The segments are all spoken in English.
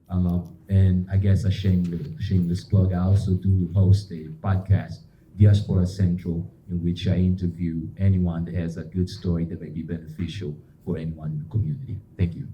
And I guess a shameless plug, I also do host a podcast, Diaspora Central, in which I interview anyone that has a good story that may be beneficial for anyone in the community. Thank you.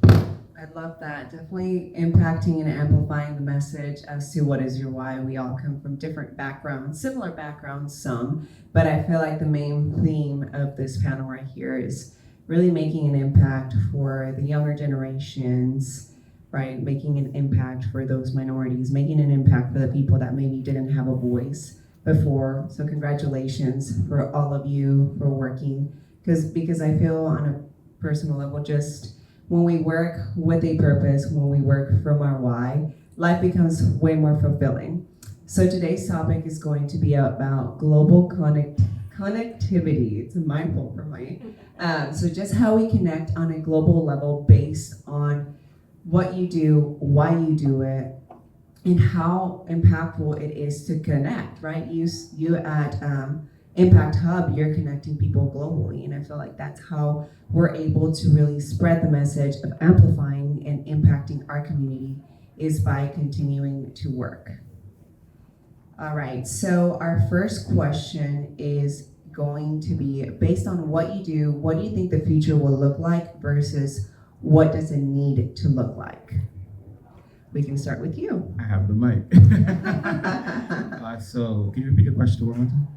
I love that. Definitely impacting and amplifying the message as to what is your why. We all come from different backgrounds, similar backgrounds, some, but I feel like the main theme of this panel right here is really making an impact for the younger generations, right? Making an impact for those minorities, making an impact for the people that maybe didn't have a voice before. So congratulations for all of you for working, because I feel on a personal level, just when we work with a purpose, when we work from our why, life becomes way more fulfilling. So today's topic is going to be about global connectivity. It's a mindful for me. So just how we connect on a global level based on what you do, why you do it, and how impactful it is to connect, right? You at Impact Hub, you're connecting people globally, and I feel like that's how we're able to really spread the message of amplifying and impacting our community is by continuing to work. All right, so our first question is going to be based on what you do, what do you think the future will look like versus what does it need to look like? We can start with you. I have the mic. So can you repeat the question one more time?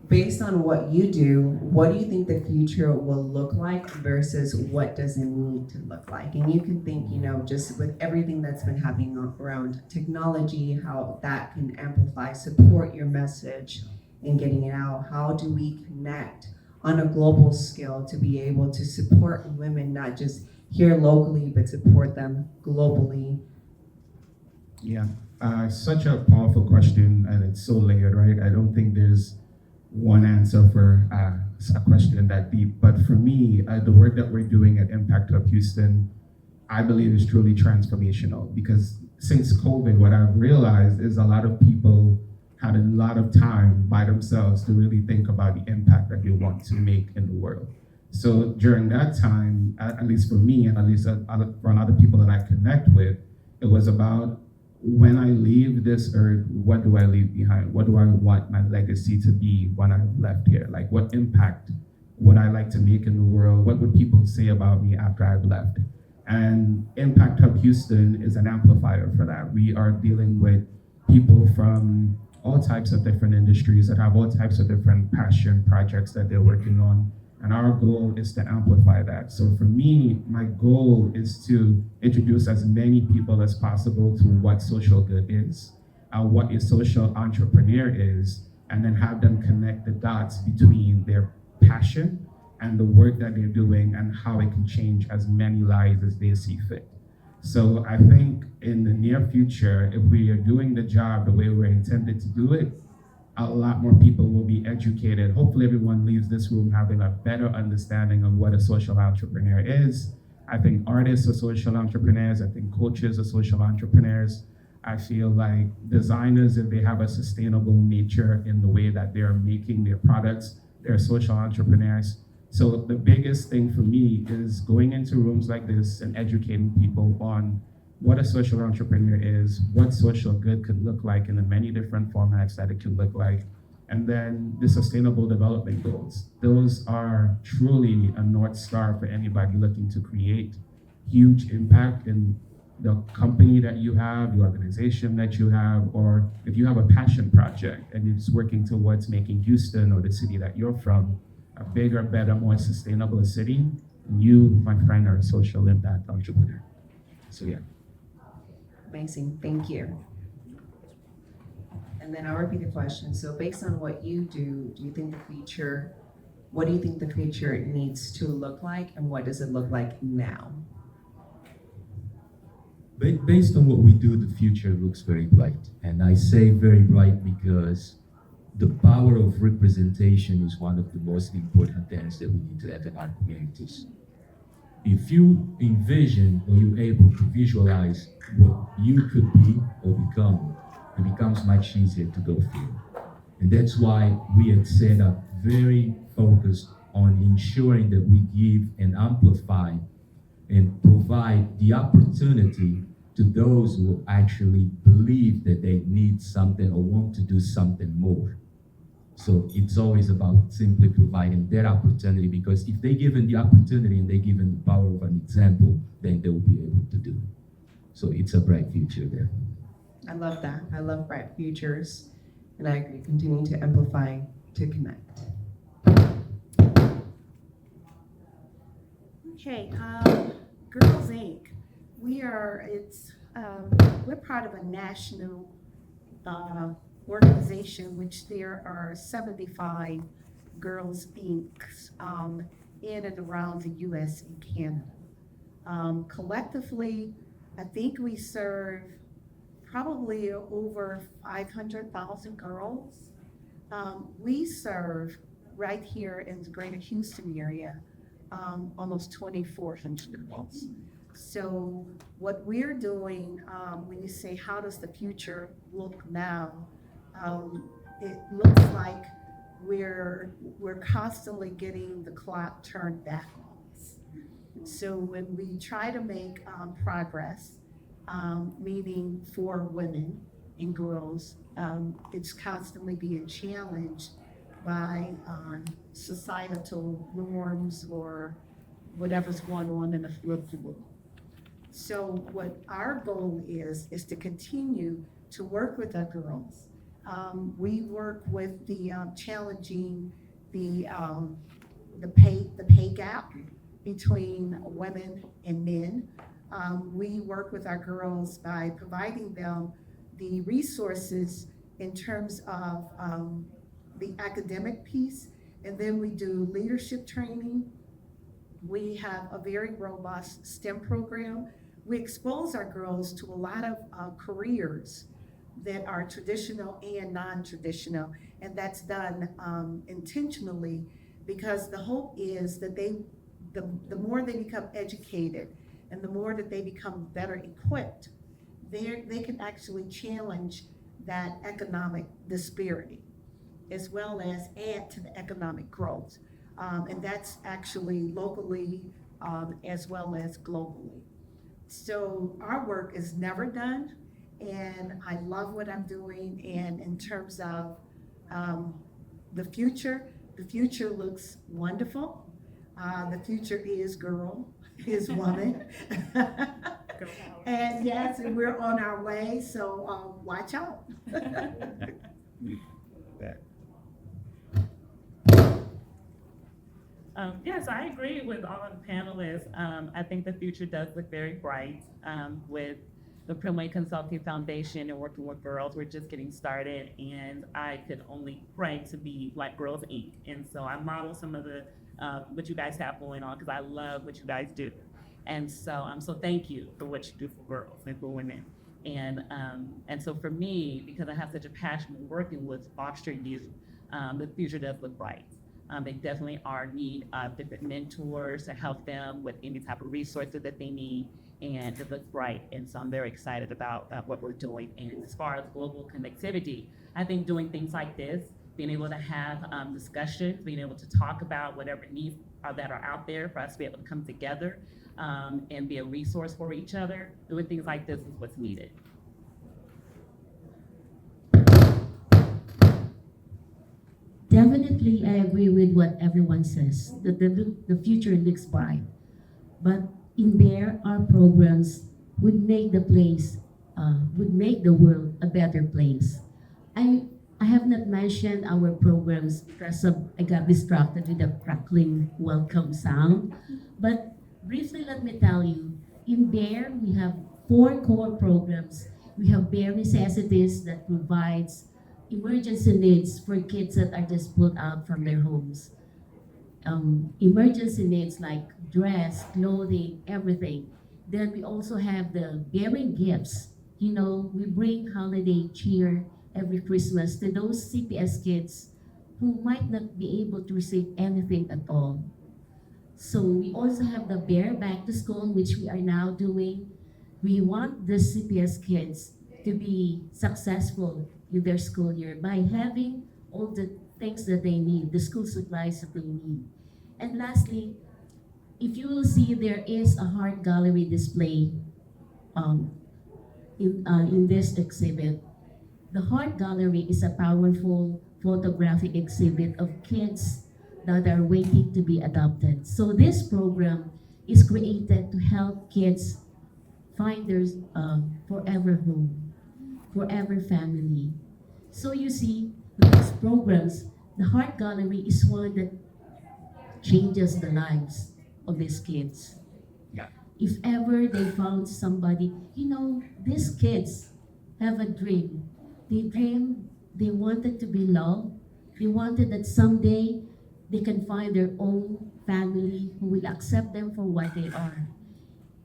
Based on what you do, what do you think the future will look like versus what does it need to look like? And you can think, just with everything that's been happening around technology, how that can amplify, support your message in getting it out. How do we connect on a global scale to be able to support women, not just here locally, but support them globally? Yeah, such a powerful question, and it's so layered, right? I don't think there's one answer for a question that deep. But for me, the work that we're doing at Impact Hub Houston, I believe is truly transformational, because since COVID, what I've realized is a lot of people had a lot of time by themselves to really think about the impact that they want to make in the world. So during that time, at least for me, and at least for other people that I connect with, it was about, when I leave this earth, what do I leave behind? What do I want my legacy to be when I've left here? Like, what impact would I like to make in the world? What would people say about me after I've left? And Impact Hub Houston is an amplifier for that. We are dealing with people from all types of different industries that have all types of different passion projects that they're working on. And our goal is to amplify that. So for me, my goal is to introduce as many people as possible to what social good is, what a social entrepreneur is, and then have them connect the dots between their passion and the work that they're doing and how it can change as many lives as they see fit. So I think in the near future, if we are doing the job the way we're intended to do it, a lot more people will be educated. Hopefully everyone leaves this room having a better understanding of what a social entrepreneur is. I think artists are social entrepreneurs. I think coaches are social entrepreneurs. I feel like designers, if they have a sustainable nature in the way that they're making their products, they're social entrepreneurs. So the biggest thing for me is going into rooms like this and educating people on what a social entrepreneur is, what social good could look like in the many different formats that it could look like, and then the sustainable development goals. Those are truly a North Star for anybody looking to create huge impact in the company that you have, the organization that you have, or if you have a passion project and it's working towards making Houston or the city that you're from a bigger, better, more sustainable city, you, my friend, are a social impact entrepreneur. So yeah. Amazing, thank you. And then I'll repeat the question. So based on what you do you think what do you think the future needs to look like, and what does it look like now? Based on what we do, the future looks very bright. And I say very bright because the power of representation is one of the most important things that we need to have in our communities. If you envision or you're able to visualize what you could be or become, it becomes much easier to go through. And that's why we at set up very focused on ensuring that we give and amplify and provide the opportunity to those who actually believe that they need something or want to do something more. So it's always about simply providing that opportunity, because if they given the opportunity and they given the power of an example, then they will be able to do it. So it's a bright future there. I love that. I love bright futures. And I agree, continuing to amplify, to connect. Okay, Girls Inc. We're part of a national organization, which there are 75 Girls Inc. In and around the U.S. and Canada. Collectively, I think we serve probably over 500,000 girls. We serve right here in the greater Houston area almost 2,400 girls. So what we're doing, when you say how does the future look now, it looks like we're constantly getting the clock turned back on us. So when we try to make progress, meaning for women and girls, it's constantly being challenged by societal norms or whatever's going on in the world. So what our goal is to continue to work with our girls. We work with the challenging the pay gap between women and men. We work with our girls by providing them the resources in terms of the academic piece, and then we do leadership training. We have a very robust STEM program. We expose our girls to a lot of careers that are traditional and non-traditional, and that's done intentionally, because the hope is that the more they become educated and the more that they become better equipped, they can actually challenge that economic disparity, as well as add to the economic growth. And that's actually locally as well as globally. So our work is never done, and I love what I'm doing. And in terms of the future looks wonderful. The future is girl, is woman. And yes, and we're on our way, so watch out. Yes, I agree with all of the panelists. I think the future does look very bright with the Primway Consulting Foundation and working with girls. We're just getting started, and I could only pray to be like Girls Inc. And so I model some of the what you guys have going on, because I love what you guys do. And so thank you for what you do for girls and for women. And so for me, because I have such a passion for working with foster youth, the future does look bright. They definitely are in need of different mentors to help them with any type of resources that they need, and it looks bright. And so I'm very excited about what we're doing. And as far as global connectivity, I think doing things like this, being able to have discussions, being able to talk about whatever needs that are out there for us to be able to come together and be a resource for each other, doing things like this is what's needed. Definitely, I agree with what everyone says, that the future looks bright. But in there, our programs would make the world a better place. I have not mentioned our programs because I got distracted with the crackling welcome sound. But briefly, let me tell you, in there, we have 4 core programs. We have bare necessities that provides emergency needs for kids that are just pulled out from their homes. Emergency needs like dress, clothing, everything. Then we also have the bearing gifts. You know, we bring holiday cheer every Christmas to those CPS kids who might not be able to receive anything at all. So we also have the Bear Back to School, which we are now doing. We want the CPS kids to be successful in their school year by having all the things that they need, the school supplies that they need. And lastly, if you will see, there is a art gallery display in this exhibit. The Heart Gallery is a powerful photographic exhibit of kids that are waiting to be adopted. So this program is created to help kids find their forever home, forever family. So you see, these programs, the Heart Gallery is one that changes the lives of these kids. Yeah. If ever they found somebody, these kids have a dream. They dream, they wanted to be loved. They wanted that someday they can find their own family who will accept them for what they are.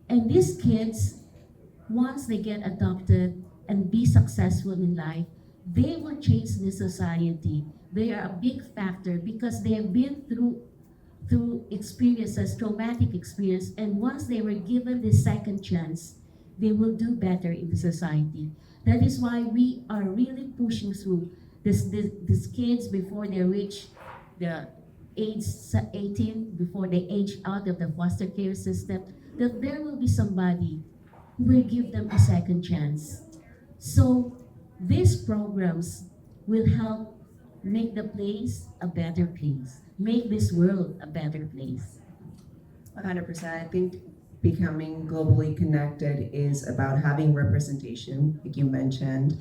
And these kids, once they get adopted and be successful in life, they will change the society. They are a big factor because they have been through experiences, traumatic experience, and once they were given the second chance, they will do better in the society. That is why we are really pushing through these kids before they reach the age 18, before they age out of the foster care system, that there will be somebody who will give them a second chance. So these programs will help make the place a better place, make this world a better place. 100%. I think becoming globally connected is about having representation, like you mentioned,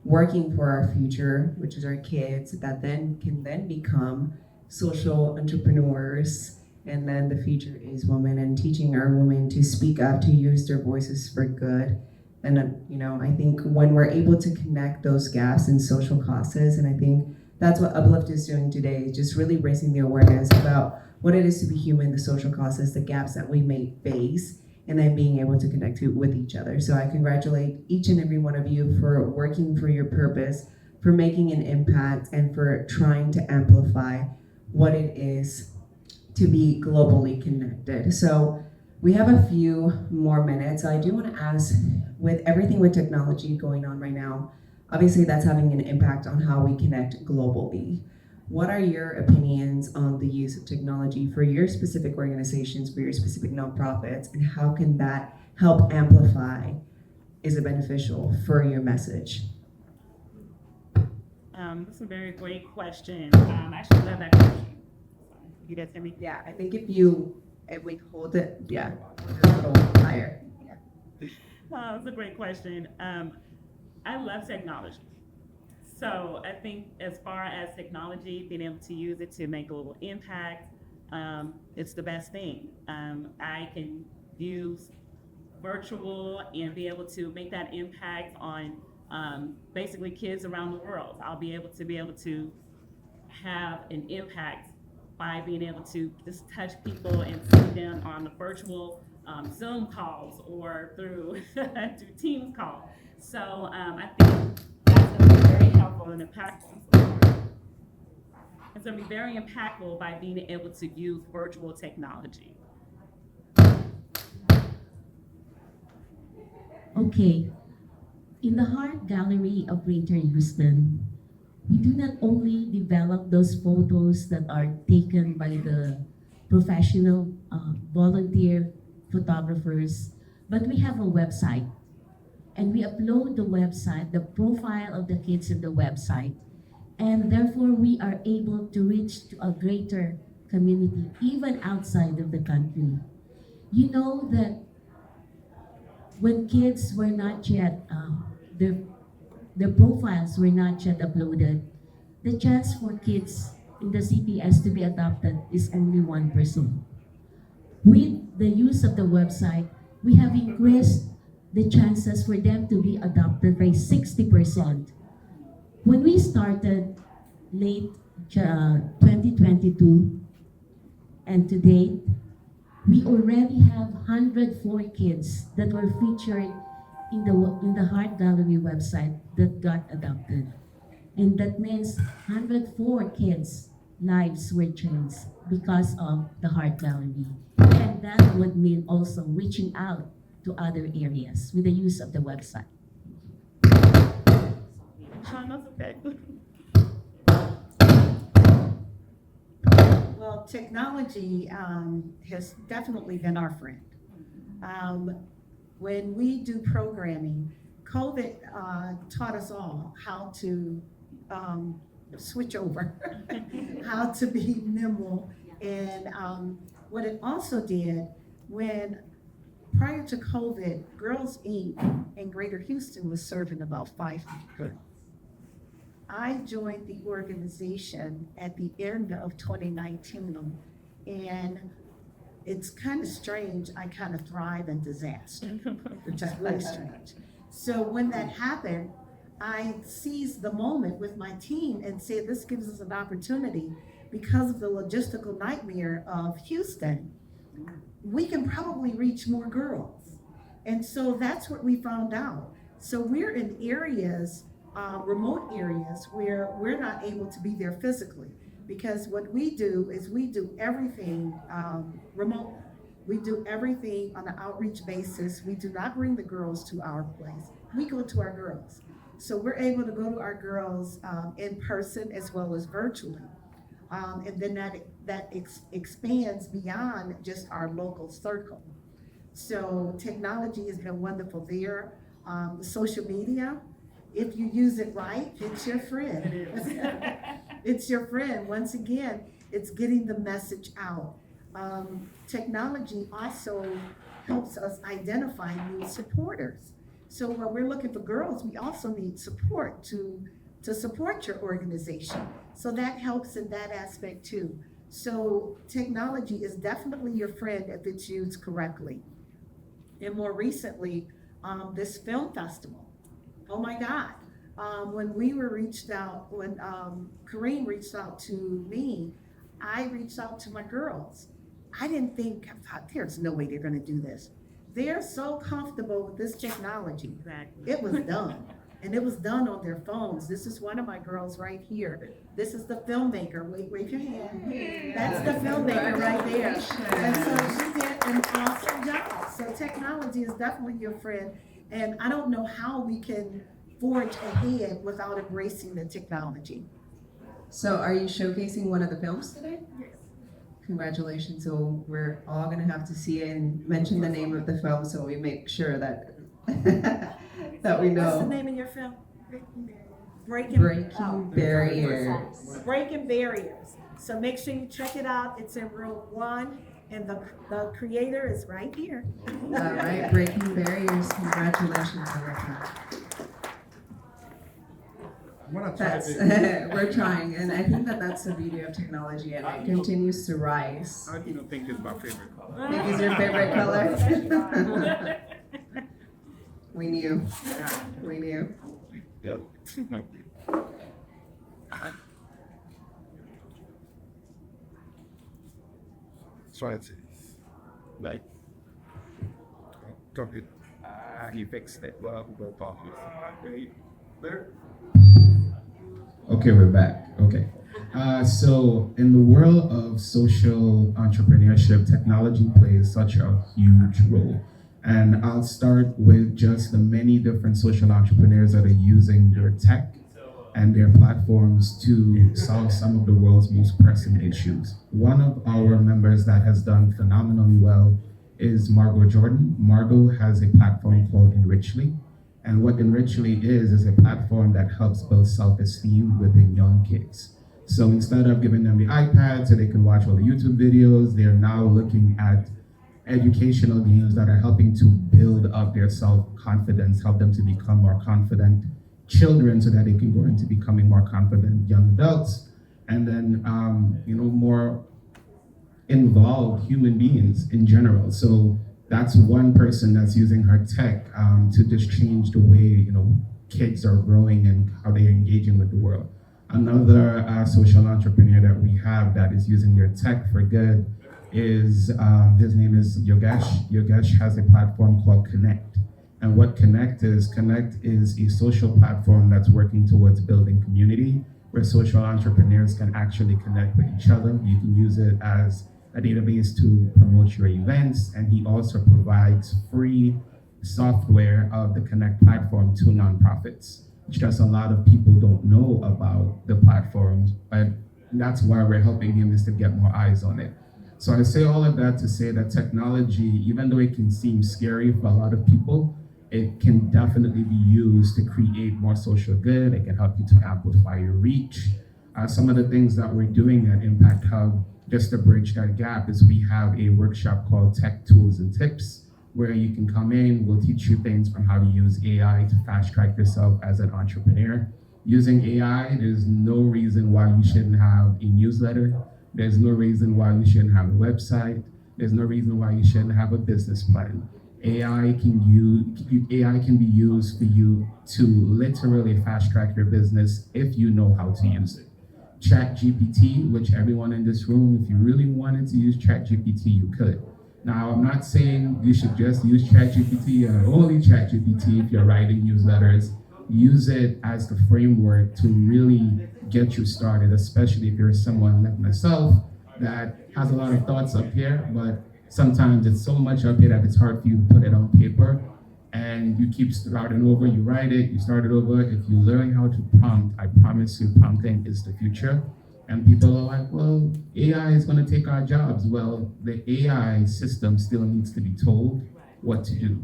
working for our future, which is our kids, that then can then become social entrepreneurs. And then the future is women, and teaching our women to speak up, to use their voices for good. And I think when we're able to connect those gaps in social causes, and I think that's what Uplift is doing today, just really raising the awareness about what it is to be human, the social causes, the gaps that we may face, and then being able to connect with each other. So I congratulate each and every one of you for working for your purpose, for making an impact, and for trying to amplify what it is to be globally connected. So we have a few more minutes. I do want to ask, with everything with technology going on right now, obviously that's having an impact on how we connect globally. What are your opinions on the use of technology for your specific organizations, for your specific nonprofits, and how can that help amplify? Is it beneficial for your message? That's a very great question. I actually love that question. You guys hear me? Yeah, I think if we hold it, hold it a little higher. Yeah. That's a great question. I love technology. So I think as far as technology, being able to use it to make a little impact, it's the best thing. I can use virtual and be able to make that impact on basically kids around the world. I'll be able to have an impact by being able to just touch people and see them on the virtual Zoom calls or through Teams call. So I think that's going to be very helpful and impactful. It's going to be very impactful by being able to use virtual technology. Okay, in the Heart Gallery of Greater Houston, we do not only develop those photos that are taken by the professional volunteer photographers, but we have a website. And we upload the website, the profile of the kids in the website. And therefore, we are able to reach to a greater community, even outside of the country. You know that when kids were not yet, their profiles were not yet uploaded, the chance for kids in the CPS to be adopted is only 1%. With the use of the website, we have increased the chances for them to be adopted by 60%. When we started late 2022 and to date, we already have 104 kids that were featured in the Heart Gallery website that got adopted. And that means 104 kids' lives were changed because of the Heart Gallery. And that would mean also reaching out to other areas with the use of the website. That's okay. Well, technology has definitely been our friend. When we do programming, COVID taught us all how to switch over, how to be nimble. And what it also did, when prior to COVID, Girls Inc. in Greater Houston was serving about 500. I joined the organization at the end of 2019, and it's kind of strange. I kind of thrive in disaster, which is really strange. So when that happened, I seized the moment with my team and said, this gives us an opportunity because of the logistical nightmare of Houston. We can probably reach more girls. And so that's what we found out. So we're in areas, remote areas, where we're not able to be there physically. Because what we do is we do everything remote. We do everything on an outreach basis. We do not bring the girls to our place. We go to our girls. So we're able to go to our girls in person as well as virtually. And then that expands beyond just our local circle. So technology has been wonderful there. Social media, if you use it right, it's your friend. It is. It's your friend. Once again, it's getting the message out. Technology also helps us identify new supporters. So when we're looking for girls, we also need support to support your organization. So that helps in that aspect too. So technology is definitely your friend if it's used correctly. And more recently, this film festival. Oh my God. When we were reached out, when Kareem reached out to me, I reached out to my girls. I thought, there's no way they're gonna do this. They're so comfortable with this technology. Exactly. It was done. And it was done on their phones. This is one of my girls right here. This is the filmmaker. Wave your hand. That's the filmmaker right there. And so she did an awesome job. So technology is definitely your friend. And I don't know how we can forge ahead without embracing the technology. So are you showcasing one of the films today? Yes. Congratulations. So we're all gonna have to see it and mention the name of the film so we make sure that that we What's the know. name of your film? Breaking Barriers. Breaking Barriers. So make sure you check it out. It's in room 1, and the creator is right here. All right, Breaking Barriers. Congratulations, Erica. We're trying, and I think that that's the beauty of technology, and it continues to rise. How do you think is my favorite color? Pink is your favorite color? We knew. We knew. Yep. Try it. Right. Talk it. He fixed it. Well, we'll talk. There. Okay, we're back. Okay. So in the world of social entrepreneurship, technology plays such a huge role. And I'll start with just the many different social entrepreneurs that are using their tech and their platforms to solve some of the world's most pressing issues. One of our members that has done phenomenally well is Margot Jordan. Margot has a platform called Enrichly. And what Enrichly is a platform that helps build self-esteem within young kids. So instead of giving them the iPad so they can watch all the YouTube videos, they're now looking at educational games that are helping to build up their self-confidence, help them to become more confident children so that they can go into becoming more confident young adults, and then more involved human beings in general. So that's one person that's using her tech to just change the way kids are growing and how they're engaging with the world. Another social entrepreneur that we have that is using their tech for good is his name is Yogesh. Yogesh has a platform called Connect. And what Connect is a social platform that's working towards building community where social entrepreneurs can actually connect with each other. You can use it as a database to promote your events, and he also provides free software of the Connect platform to nonprofits, which just a lot of people don't know about the platforms, but that's why we're helping him, is to get more eyes on it. So I say all of that to say that technology, even though it can seem scary for a lot of people, it can definitely be used to create more social good. It can help you to amplify your reach. Some of the things that we're doing at Impact Hub, just to bridge that gap, is we have a workshop called Tech Tools and Tips, where you can come in. We'll teach you things from how to use AI to fast track yourself as an entrepreneur. Using AI, there's no reason why you shouldn't have a newsletter. There's no reason why you shouldn't have a website. There's no reason why you shouldn't have a business plan. AI can be used for you to literally fast track your business if you know how to use it. ChatGPT, which everyone in this room, if you really wanted to use ChatGPT, you could. Now, I'm not saying you should just use ChatGPT or only ChatGPT if you're writing newsletters. Use it as the framework to really get you started, especially if you're someone like myself that has a lot of thoughts up here, but sometimes it's so much up here that it's hard for you to put it on paper. And you keep starting over, you write it, you start it over. If you learn how to prompt, I promise you, prompting is the future. And people are like, well, AI is going to take our jobs. Well, the AI system still needs to be told what to do.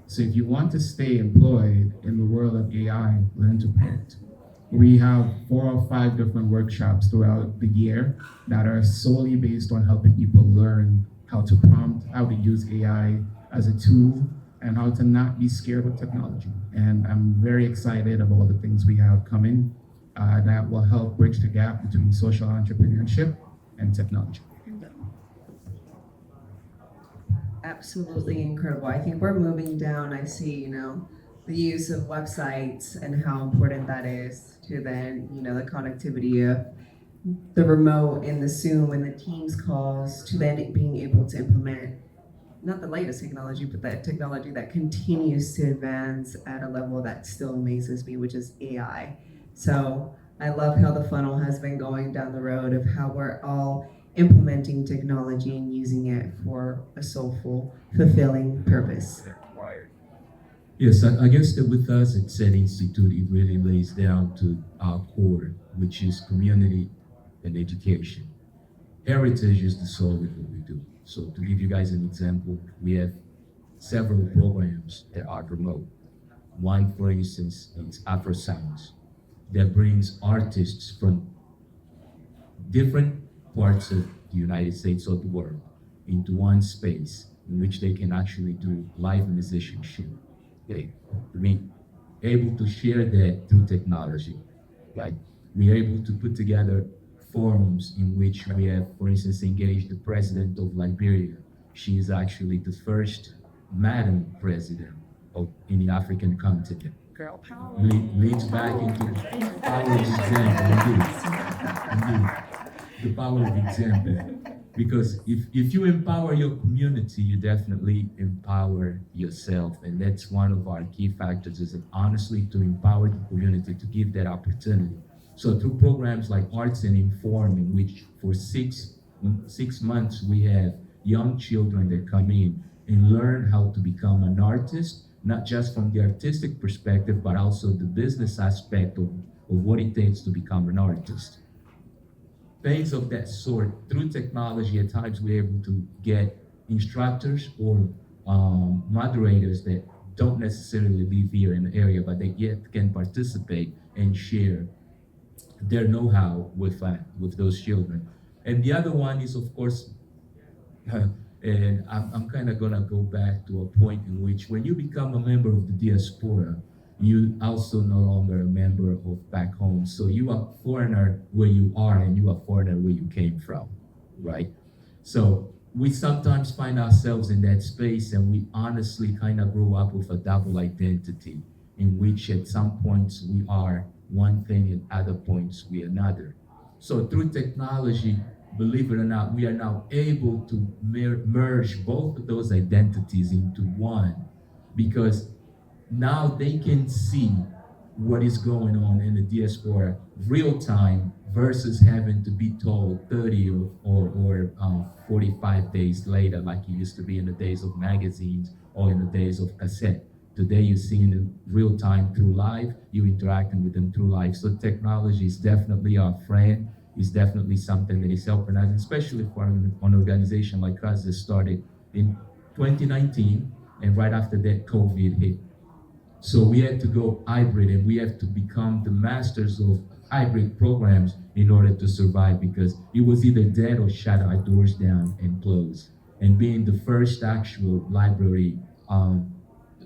So if you want to stay employed in the world of AI, learn to prompt. We have 4 or 5 different workshops throughout the year that are solely based on helping people learn how to prompt, how to use AI as a tool, and how to not be scared of technology. And I'm very excited about all the things we have coming that will help bridge the gap between social entrepreneurship and technology. Absolutely incredible. I think we're moving down. I see, the use of websites and how important that is to then, the connectivity of the remote and the Zoom and the Teams calls to then being able to implement not the latest technology, but that technology that continues to advance at a level that still amazes me, which is AI. So I love how the funnel has been going down the road of how we're all implementing technology and using it for a soulful, fulfilling purpose. Yes, I guess that with us at SET Institute, it really lays down to our core, which is community and education. Heritage is the soul of what we do. So to give you guys an example, we have several programs that are remote. One, for instance, is Afro Sounds, that brings artists from different parts of the United States or the world into one space in which they can actually do live musicianship. Okay, we're able to share that through technology, right? We're able to put together forums in which we have, for instance, engaged the president of Liberia. She is actually the first Madam President in the African continent. Girl power. Leads back into the power of example, indeed. The power of example. Because if you empower your community, you definitely empower yourself. And that's one of our key factors, is honestly to empower the community, to give that opportunity. So through programs like Arts and Inform, in which for six months we have young children that come in and learn how to become an artist, not just from the artistic perspective, but also the business aspect of what it takes to become an artist. Things of that sort, through technology, at times we're able to get instructors or moderators that don't necessarily live here in the area, but they yet can participate and share their know-how with those children. And the other one is, of course, and I'm kind of gonna go back to a point in which when you become a member of the diaspora, you also no longer a member of back home. So you are a foreigner where you are, and you are a foreigner where you came from, right? So we sometimes find ourselves in that space, and we honestly kind of grow up with a double identity, in which at some points we are one thing and other points we are another. So through technology, believe it or not, we are now able to merge both of those identities into one, because now they can see what is going on in the diaspora real time versus having to be told 30 or 45 days later, like it used to be in the days of magazines or in the days of cassette. Today you're seeing them real time through live, you're interacting with them through live. So technology is definitely our friend. It's definitely something that is helping us, especially for an organization like us that started in 2019, and right after that COVID hit. So we had to go hybrid, and we have to become the masters of hybrid programs in order to survive, because it was either dead or shut our doors down and close. And being the first actual library,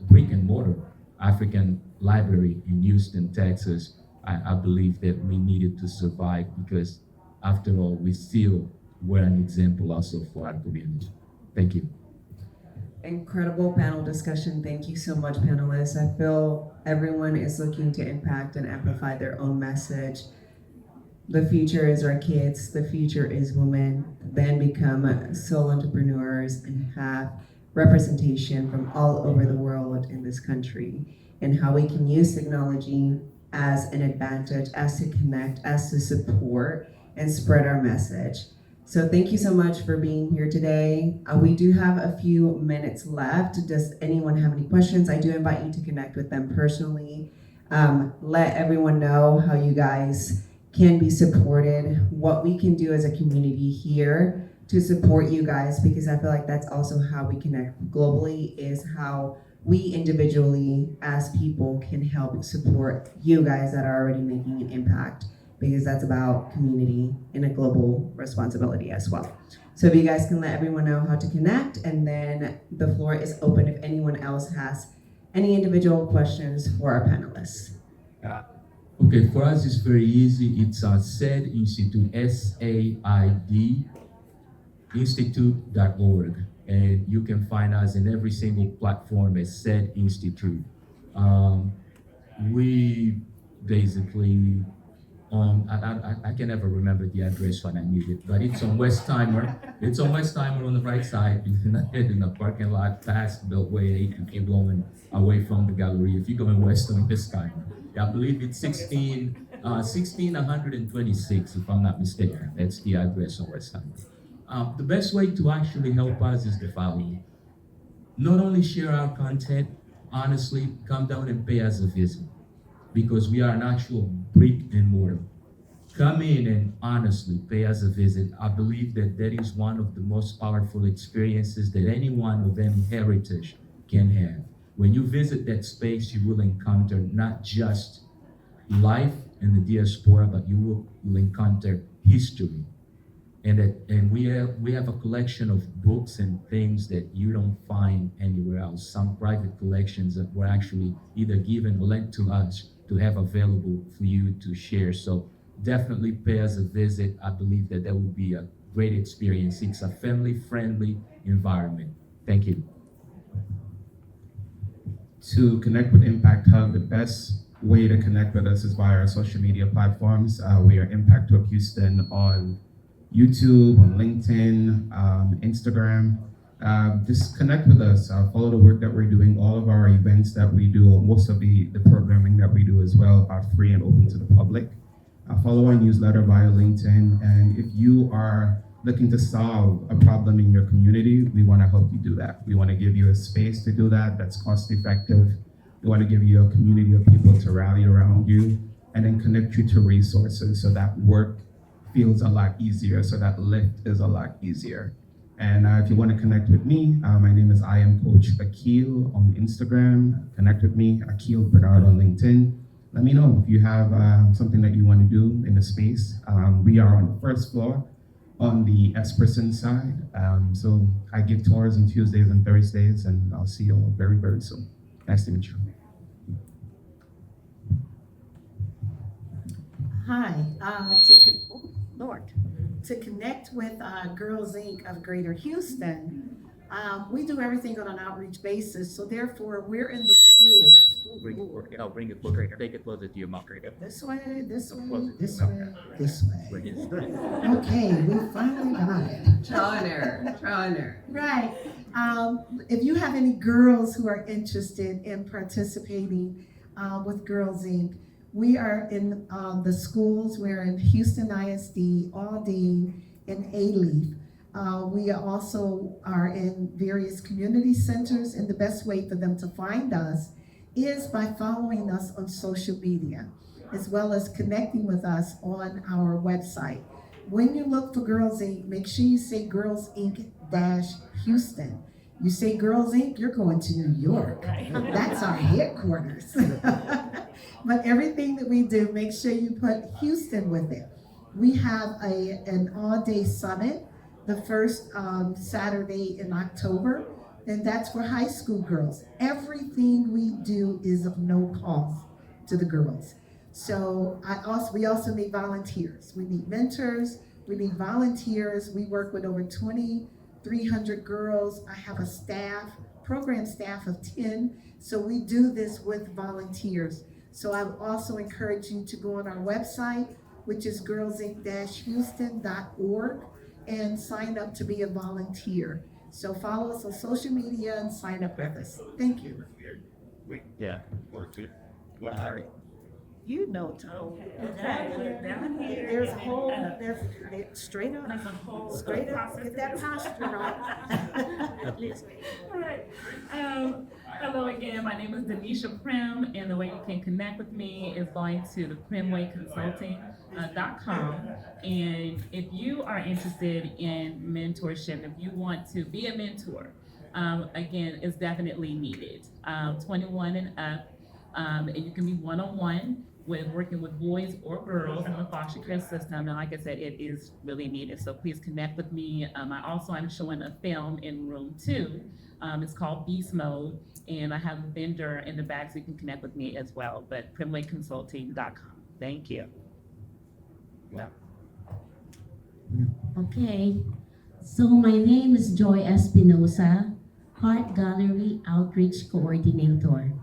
brick and mortar African library in Houston, Texas, I believe that we needed to survive, because after all, we still were an example also for our community. Thank you. Incredible panel discussion. Thank you so much, panelists. I feel everyone is looking to impact and amplify their own message. The future is our kids, the future is women, then become sole entrepreneurs and have representation from all over the world in this country, and how we can use technology as an advantage, as to connect, as to support and spread our message. So thank you so much for being here today. We do have a few minutes left. Does anyone have any questions? I do invite you to connect with them personally. Let everyone know how you guys can be supported, what we can do as a community here to support you guys, because I feel like that's also how we connect globally, is how we individually as people can help support you guys that are already making an impact, because that's about community and a global responsibility as well. So if you guys can let everyone know how to connect, and then the floor is open if anyone else has any individual questions for our panelists. Okay, for us it's very easy. It's SAID Institute, SAID Institute.org. And you can find us in every single platform as SAID Institute. We basically, I can never remember the address when I need it, but it's on Westheimer. It's on Westheimer on the right side. If you're not in the parking lot past Beltway 8, you keep going away from the gallery. If you're going west on Westheimer, I believe it's 16126, if I'm not mistaken. That's the address on Westheimer. The best way to actually help us is the following. Not only share our content, honestly, come down and pay us a visit, because we are an actual brick and mortar. Come in and honestly pay us a visit. I believe that that is one of the most powerful experiences that anyone of any heritage can have. When you visit that space, you will encounter not just life in the diaspora, but you will encounter history. And we have a collection of books and things that you don't find anywhere else. Some private collections that were actually either given or lent to us to have available for you to share. So definitely pay us a visit. I believe that would be a great experience. It's a family-friendly environment. Thank you. To connect with Impact Hub, the best way to connect with us is via our social media platforms. We are Impact Hub Houston on YouTube, on LinkedIn, Instagram. Just connect with us, follow the work that we're doing. All of our events that we do, most of the programming that we do as well, are free and open to the public. Follow our newsletter via LinkedIn, and if you are looking to solve a problem in your community, we want to help you do that. We want to give you a space to do that that's cost effective. We want to give you a community of people to rally around you, and then connect you to resources so that work feels a lot easier, so that lift is a lot easier. And if you want to connect with me, my name is I am Coach Akil on Instagram. Connect with me, Akil Bernard on LinkedIn. Let me know if you have something that you want to do in the space. We are on the first floor on the Esperson side. So I give tours on Tuesdays and Thursdays, and I'll see you all very, very soon. Nice to meet you. Hi, to connect with Girls Inc. of Greater Houston, we do everything on an outreach basis, so therefore we're in the schools. Bring it closer. Take it closer to your mouth. This way, this way, this way, this way. Okay, we finally got it. Trial and error. Right. If you have any girls who are interested in participating with Girls Inc., we are in the schools. We're in Houston ISD, Aldine, and A-Leaf. We also are in various community centers, and the best way for them to find us is by following us on social media, as well as connecting with us on our website. When you look for Girls Inc., make sure you say Girls Inc. Houston, You say Girls Inc., you're going to New York. That's our headquarters. But everything that we do, make sure you put Houston with it. We have an all-day summit the first Saturday in October, and that's for high school girls. Everything we do is of no cost to the girls. So we also need volunteers. We need mentors. We need volunteers. We work with over 2,300 girls. I have a program staff of 10. So we do this with volunteers. So I would also encourage you to go on our website, which is girlsinc-houston.org, and sign up to be a volunteer. So follow us on social media and sign up with us. Thank you. Yeah. Work here. Larry. You know, Tom. Down here. There's a whole, straight up, There's a whole straight up, process. get that posture right. All right. Hello again. My name is Denisha Prim, and the way you can connect with me is going to the primwayconsulting.com. And if you are interested in mentorship, if you want to be a mentor, again, it's definitely needed. 21 and up, and you can be one-on-one with working with boys or girls in the foster care system. And like I said, it is really needed. So please connect with me. I'm showing a film in room 2. It's called Beast Mode. And I have a vendor in the back so you can connect with me as well. But primwayconsulting.com. Thank you. Okay, so my name is Joy Espinosa, Heart Gallery Outreach Coordinator.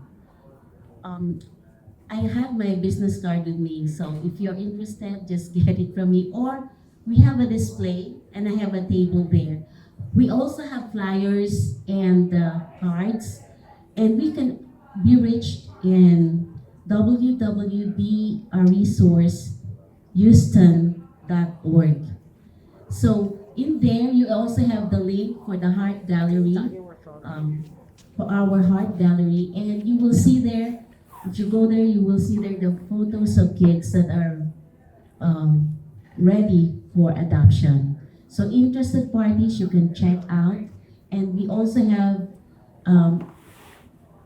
I have my business card with me, so if you're interested, just get it from me. Or we have a display, and I have a table there. We also have flyers and cards, and we can be reached in www.resourcehouston.org. So in there, you also have the link for the Heart Gallery, for our Heart Gallery, and you will see there. If you go there, you will see there the photos of kids that are ready for adoption. So interested parties, you can check out. And we also have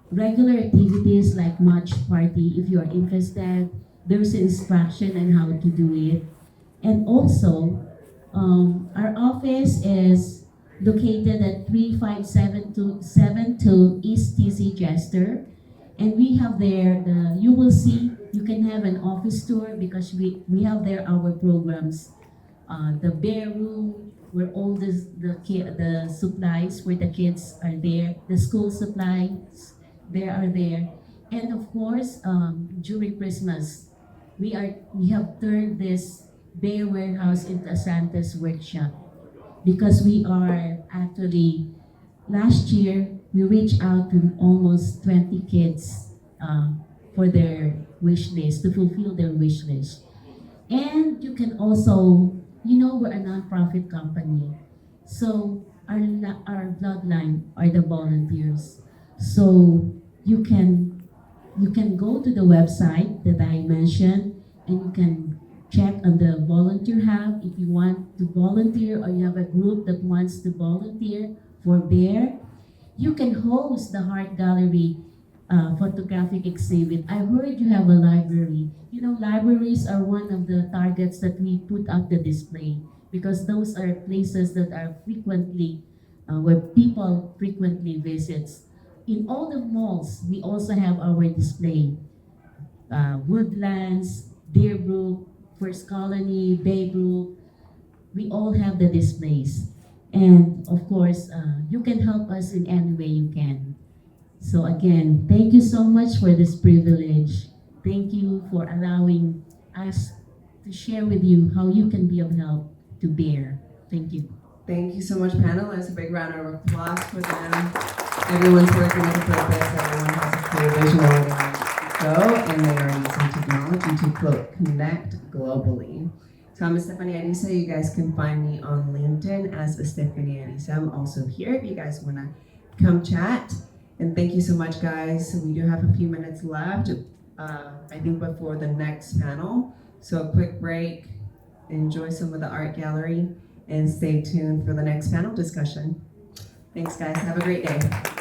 regular activities like match party. If you are interested, there's instruction on how to do it. And also, our office is located at 3572 East TC Jester. And we have there, you will see, you can have an office tour because we have there our programs. The bear room, where all the supplies where the kids are there, the school supplies, they are there. And of course, during Christmas, we have turned this bear warehouse into a Santa's workshop because we are actually, last year, we reached out to almost 20 kids for their wish list, to fulfill their wish list. And you can also, we're a nonprofit company. So our bloodline are the volunteers. So you can go to the website that I mentioned, and you can check on the volunteer hub if you want to volunteer, or you have a group that wants to volunteer for bear. You can host the Heart Gallery photographic exhibit. I heard you have a library. Libraries are one of the targets that we put up the display because those are places that are frequently, where people frequently visits. In all the malls, we also have our display. Woodlands, Deerbrook, First Colony, Baybrook, we all have the displays. And of course, you can help us in any way you can. So again, thank you so much for this privilege. Thank you for allowing us to share with you how you can be of help to bear. Thank you. Thank you so much, panelists. A big round of applause for them. Everyone's working with a purpose. Everyone has a clear vision of where they want to go, and they are using technology to connect globally. So I'm Stephanie Arisa. You guys can find me on LinkedIn as Stephanie Arisa. I'm also here if you guys want to come chat. And thank you so much, guys. We do have a few minutes left, I think, before the next panel. So a quick break, enjoy some of the art gallery, and stay tuned for the next panel discussion. Thanks, guys. Have a great day.